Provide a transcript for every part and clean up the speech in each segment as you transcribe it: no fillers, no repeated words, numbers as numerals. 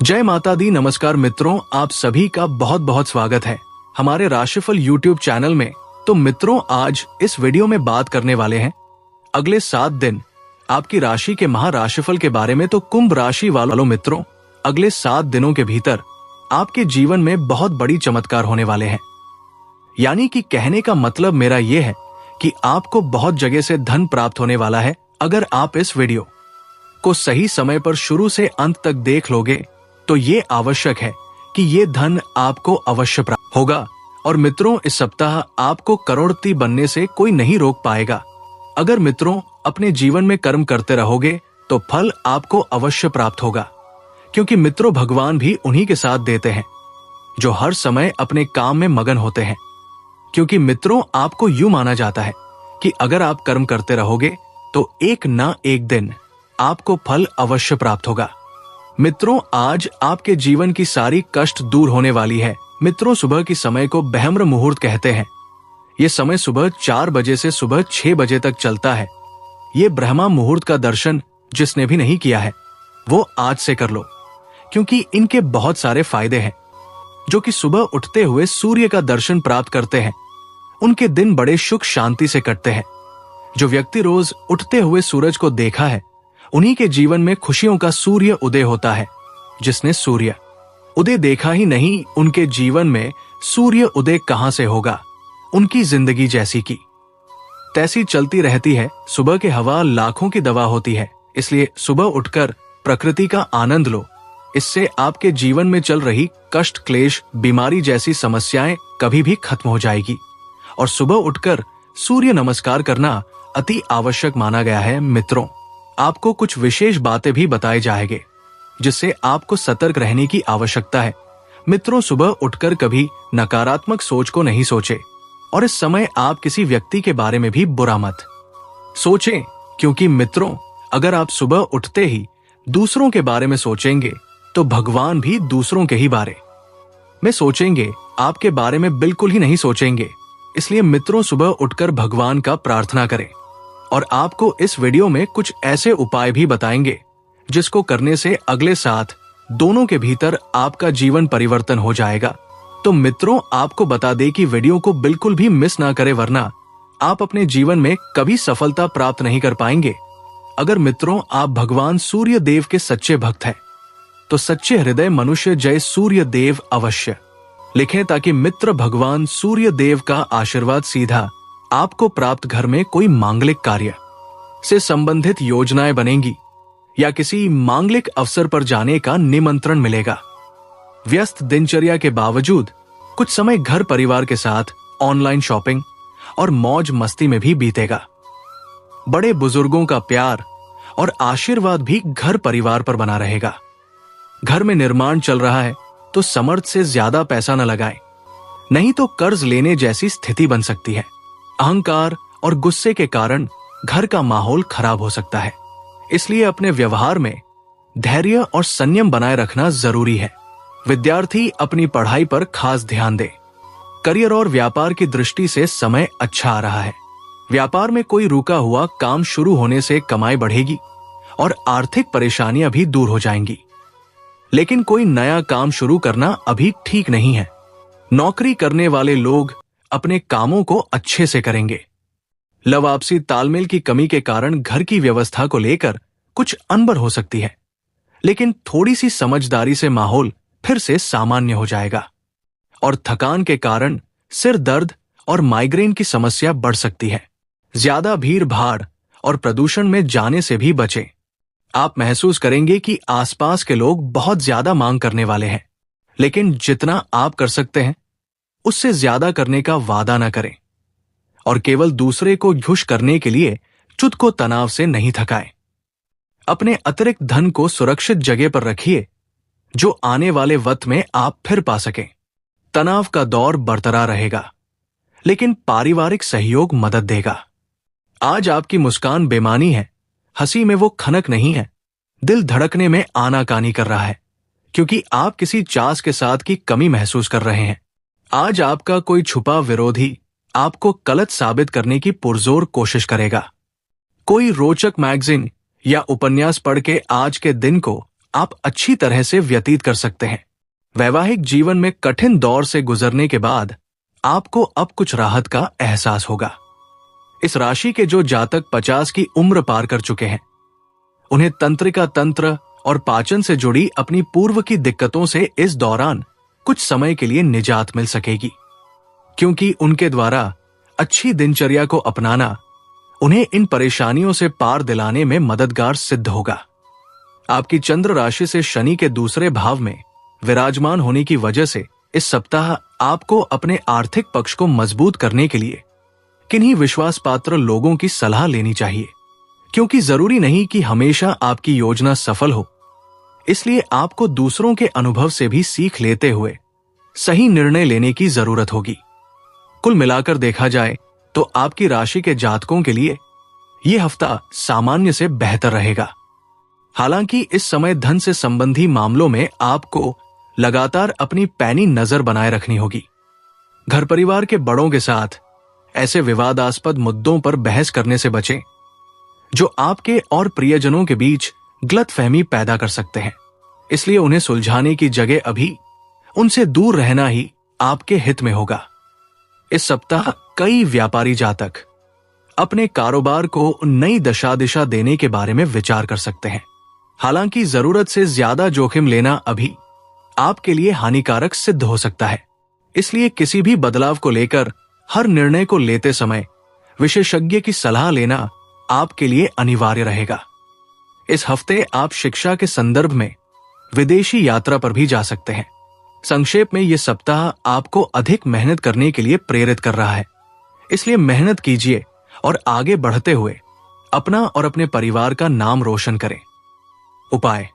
जय माता दी। नमस्कार मित्रों, आप सभी का बहुत बहुत स्वागत है हमारे राशिफल यूट्यूब चैनल में। तो मित्रों, आज इस वीडियो में बात करने वाले हैं अगले 7 दिन आपकी राशि के महाराशिफल के बारे में। तो कुंभ राशि वालों मित्रों, अगले 7 दिनों के भीतर आपके जीवन में बहुत बड़ी चमत्कार होने वाले हैं। यानी कि कहने का मतलब मेरा यह है कि आपको बहुत जगह से धन प्राप्त होने वाला है। अगर आप इस वीडियो को सही समय पर शुरू से अंत तक देख लोगे तो ये आवश्यक है कि ये धन आपको अवश्य प्राप्त होगा। और मित्रों, इस सप्ताह आपको करोड़पति बनने से कोई नहीं रोक पाएगा। अगर मित्रों अपने जीवन में कर्म करते रहोगे तो फल आपको अवश्य प्राप्त होगा, क्योंकि मित्रों भगवान भी उन्हीं के साथ देते हैं जो हर समय अपने काम में मगन होते हैं। क्योंकि मित्रों, आपको यूं माना जाता है कि अगर आप कर्म करते रहोगे तो एक ना एक दिन आपको फल अवश्य प्राप्त होगा। मित्रों, आज आपके जीवन की सारी कष्ट दूर होने वाली है। मित्रों, सुबह की समय को ब्रह्म मुहूर्त कहते हैं। ये समय सुबह 4 बजे से सुबह 6 बजे तक चलता है। ये ब्रह्मा मुहूर्त का दर्शन जिसने भी नहीं किया है वो आज से कर लो, क्योंकि इनके बहुत सारे फायदे हैं। जो कि सुबह उठते हुए सूर्य का दर्शन प्राप्त करते हैं उनके दिन बड़े सुख शांति से कटते हैं। जो व्यक्ति रोज उठते हुए सूरज को देखा है उन्हीं के जीवन में खुशियों का सूर्य उदय होता है। जिसने सूर्य उदय देखा ही नहीं, उनके जीवन में सूर्य उदय कहां से होगा। उनकी जिंदगी जैसी की तैसी चलती रहती है। सुबह की हवा लाखों की दवा होती है, इसलिए सुबह उठकर प्रकृति का आनंद लो। इससे आपके जीवन में चल रही कष्ट, क्लेश, बीमारी जैसी समस्याएं कभी भी खत्म हो जाएगी। और सुबह उठकर सूर्य नमस्कार करना अति आवश्यक माना गया है। मित्रों, आपको कुछ विशेष बातें भी बताए जाएंगे जिससे आपको सतर्क रहने की आवश्यकता है। मित्रों, सुबह उठकर कभी नकारात्मक सोच को नहीं सोचे, और इस समय आप किसी व्यक्ति के बारे में भी बुरा मत सोचें, क्योंकि मित्रों अगर आप सुबह उठते ही दूसरों के बारे में सोचेंगे तो भगवान भी दूसरों के ही बारे में सोचेंगे, आपके बारे में बिल्कुल ही नहीं सोचेंगे। इसलिए मित्रों, सुबह उठकर भगवान का प्रार्थना करें। और आपको इस वीडियो में कुछ ऐसे उपाय भी बताएंगे जिसको करने से अगले 7 दोनों के भीतर आपका जीवन परिवर्तन हो जाएगा। तो मित्रों, आपको बता दें कि वीडियो को बिल्कुल भी मिस ना करें, वरना आप अपने जीवन में कभी सफलता प्राप्त नहीं कर पाएंगे। अगर मित्रों आप भगवान सूर्य देव के सच्चे भक्त हैं तो सच्चे हृदय मनुष्य जय सूर्य देव अवश्य लिखें, ताकि मित्र भगवान सूर्य देव का आशीर्वाद सीधा आपको प्राप्त। घर में कोई मांगलिक कार्य से संबंधित योजनाएं बनेंगी या किसी मांगलिक अवसर पर जाने का निमंत्रण मिलेगा। व्यस्त दिनचर्या के बावजूद कुछ समय घर परिवार के साथ ऑनलाइन शॉपिंग और मौज मस्ती में भी बीतेगा। बड़े बुजुर्गों का प्यार और आशीर्वाद भी घर परिवार पर बना रहेगा। घर में निर्माण चल रहा है तो समर्थ से ज्यादा पैसा न लगाएं, नहीं तो कर्ज लेने जैसी स्थिति बन सकती है। अहंकार और गुस्से के कारण घर का माहौल खराब हो सकता है, इसलिए अपने व्यवहार में धैर्य और संयम बनाए रखना जरूरी है। विद्यार्थी अपनी पढ़ाई पर खास ध्यान दे। करियर और व्यापार की दृष्टि से समय अच्छा आ रहा है। व्यापार में कोई रुका हुआ काम शुरू होने से कमाई बढ़ेगी और आर्थिक परेशानियां भी दूर हो जाएंगी। लेकिन कोई नया काम शुरू करना अभी ठीक नहीं है। नौकरी करने वाले लोग अपने कामों को अच्छे से करेंगे। लव आपसी तालमेल की कमी के कारण घर की व्यवस्था को लेकर कुछ अनबन हो सकती है, लेकिन थोड़ी सी समझदारी से माहौल फिर से सामान्य हो जाएगा। और थकान के कारण सिर दर्द और माइग्रेन की समस्या बढ़ सकती है। ज्यादा भीड़ भाड़ और प्रदूषण में जाने से भी बचें। आप महसूस करेंगे कि आसपास के लोग बहुत ज्यादा मांग करने वाले हैं, लेकिन जितना आप कर सकते हैं उससे ज्यादा करने का वादा न करें। और केवल दूसरे को खुश करने के लिए खुद को तनाव से नहीं थकाएं। अपने अतिरिक्त धन को सुरक्षित जगह पर रखिए, जो आने वाले वक्त में आप फिर पा सकें। तनाव का दौर बरकरार रहेगा, लेकिन पारिवारिक सहयोग मदद देगा। आज आपकी मुस्कान बेमानी है, हंसी में वो खनक नहीं है। दिल धड़कने में आनाकानी कर रहा है, क्योंकि आप किसी चास के साथ की कमी महसूस कर रहे हैं। आज आपका कोई छुपा विरोधी आपको गलत साबित करने की पुरजोर कोशिश करेगा। कोई रोचक मैगजीन या उपन्यास पढ़ के आज के दिन को आप अच्छी तरह से व्यतीत कर सकते हैं। वैवाहिक जीवन में कठिन दौर से गुजरने के बाद आपको अब कुछ राहत का एहसास होगा। इस राशि के जो जातक 50 की उम्र पार कर चुके हैं, उन्हें तंत्रिका तंत्र और पाचन से जुड़ी अपनी पूर्व की दिक्कतों से इस दौरान कुछ समय के लिए निजात मिल सकेगी, क्योंकि उनके द्वारा अच्छी दिनचर्या को अपनाना उन्हें इन परेशानियों से पार दिलाने में मददगार सिद्ध होगा। आपकी चंद्र राशि से शनि के दूसरे भाव में विराजमान होने की वजह से इस सप्ताह आपको अपने आर्थिक पक्ष को मजबूत करने के लिए किन्हीं विश्वास पात्र लोगों की सलाह लेनी चाहिए, क्योंकि जरूरी नहीं कि हमेशा आपकी योजना सफल हो। इसलिए आपको दूसरों के अनुभव से भी सीख लेते हुए सही निर्णय लेने की जरूरत होगी। कुल मिलाकर देखा जाए तो आपकी राशि के जातकों के लिए यह हफ्ता सामान्य से बेहतर रहेगा। हालांकि इस समय धन से संबंधी मामलों में आपको लगातार अपनी पैनी नजर बनाए रखनी होगी। घर परिवार के बड़ों के साथ ऐसे विवादास्पद मुद्दों पर बहस करने से बचें जो आपके और प्रियजनों के बीच गलतफहमी पैदा कर सकते हैं। इसलिए उन्हें सुलझाने की जगह अभी उनसे दूर रहना ही आपके हित में होगा। इस सप्ताह कई व्यापारी जातक अपने कारोबार को नई दशा दिशा देने के बारे में विचार कर सकते हैं। हालांकि जरूरत से ज्यादा जोखिम लेना अभी आपके लिए हानिकारक सिद्ध हो सकता है। इसलिए किसी भी बदलाव को लेकर हर निर्णय को लेते समय विशेषज्ञ की सलाह लेना आपके लिए अनिवार्य रहेगा। इस हफ्ते आप शिक्षा के संदर्भ में विदेशी यात्रा पर भी जा सकते हैं। संक्षेप में यह सप्ताह आपको अधिक मेहनत करने के लिए प्रेरित कर रहा है। इसलिए मेहनत कीजिए और आगे बढ़ते हुए अपना और अपने परिवार का नाम रोशन करें। उपाय: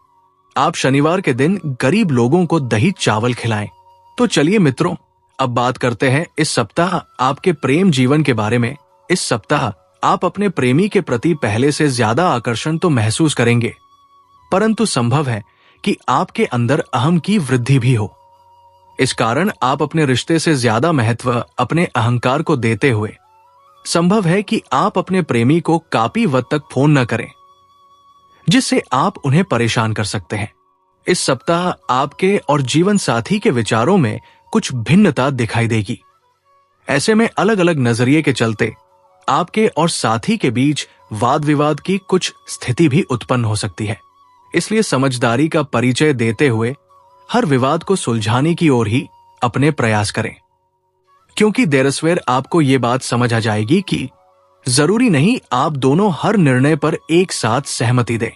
आप शनिवार के दिन गरीब लोगों को दही चावल खिलाएं। तो चलिए मित्रों, अब बात करते हैं इस सप्ताह आपके प्रेम जीवन के बारे में। इस सप्ताह आप अपने प्रेमी के प्रति पहले से ज्यादा आकर्षण तो महसूस करेंगे, परंतु संभव है कि आपके अंदर अहम की वृद्धि भी हो। इस कारण आप अपने रिश्ते से ज्यादा महत्व अपने अहंकार को देते हुए संभव है कि आप अपने प्रेमी को काफी वक्त तक फोन न करें, जिससे आप उन्हें परेशान कर सकते हैं। इस सप्ताह आपके और जीवन साथी के विचारों में कुछ भिन्नता दिखाई देगी। ऐसे में अलग अलग नजरिए के चलते आपके और साथी के बीच वाद विवाद की कुछ स्थिति भी उत्पन्न हो सकती है। इसलिए समझदारी का परिचय देते हुए हर विवाद को सुलझाने की ओर ही अपने प्रयास करें, क्योंकि देर सवेर आपको ये बात समझ आ जाएगी कि जरूरी नहीं आप दोनों हर निर्णय पर एक साथ सहमति दें।